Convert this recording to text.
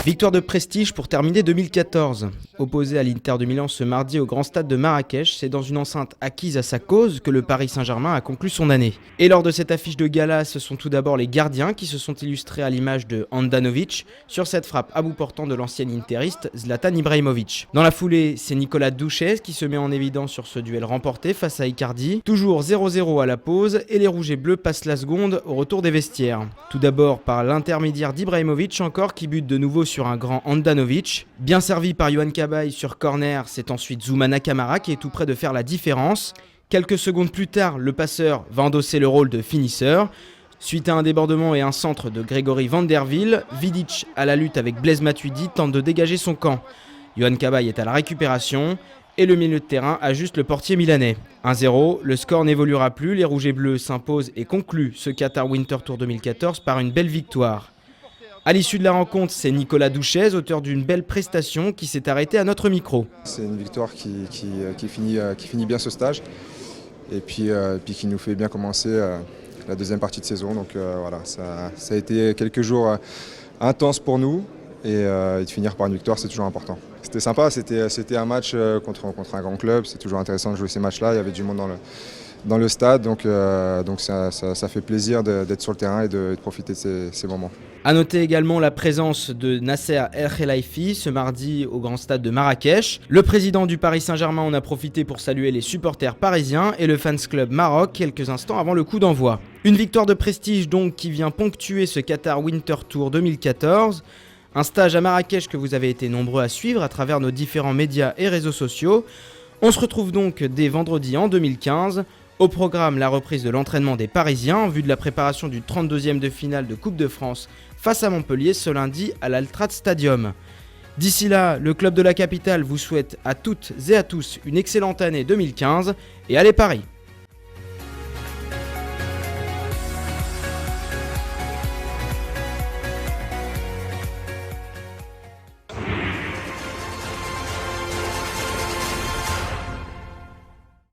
Victoire de prestige pour terminer 2014. Opposé à l'Inter de Milan ce mardi au grand stade de Marrakech, c'est dans une enceinte acquise à sa cause que le Paris Saint-Germain a conclu son année. Et lors de cette affiche de gala, ce sont tout d'abord les gardiens qui se sont illustrés à l'image de Handanovic sur cette frappe à bout portant de l'ancien interiste Zlatan Ibrahimovic. Dans la foulée, c'est Nicolas Douchez qui se met en évidence sur ce duel remporté face à Icardi. Toujours 0-0 à la pause et les rouges et bleus passent la seconde au retour des vestiaires. Tout d'abord par l'intermédiaire d'Ibrahimovic encore qui bute de nouveau sur un grand Handanovic. Bien servi par Yohan Cabaye sur corner, c'est ensuite Zoumana Camara qui est tout près de faire la différence. Quelques secondes plus tard, le passeur va endosser le rôle de finisseur. Suite à un débordement et un centre de Grégory Vanderville, Vidic à la lutte avec Blaise Matuidi tente de dégager son camp. Yohan Cabaye est à la récupération et le milieu de terrain ajuste le portier milanais. 1-0, le score n'évoluera plus, les rouges et bleus s'imposent et concluent ce Qatar Winter Tour 2014 par une belle victoire. À l'issue de la rencontre, c'est Nicolas Douchez, auteur d'une belle prestation, qui s'est arrêté à notre micro. C'est une victoire qui finit bien ce stage et puis qui nous fait bien commencer la deuxième partie de saison. Donc voilà, ça a été quelques jours intenses pour nous et de finir par une victoire, c'est toujours important. C'était sympa, c'était un match contre un grand club, c'est toujours intéressant de jouer ces matchs-là, il y avait du monde dans le stade, donc ça fait plaisir d'être sur le terrain et de profiter de ces moments. A noter également la présence de Nasser El Khelaifi ce mardi au grand stade de Marrakech. Le président du Paris Saint-Germain en a profité pour saluer les supporters parisiens et le Fans Club Maroc quelques instants avant le coup d'envoi. Une victoire de prestige donc qui vient ponctuer ce Qatar Winter Tour 2014. Un stage à Marrakech que vous avez été nombreux à suivre à travers nos différents médias et réseaux sociaux. On se retrouve donc dès vendredi en 2015. Au programme, la reprise de l'entraînement des Parisiens en vue de la préparation du 32e de finale de Coupe de France face à Montpellier ce lundi à l'Altrad Stadium. D'ici là, le club de la capitale vous souhaite à toutes et à tous une excellente année 2015 et allez Paris!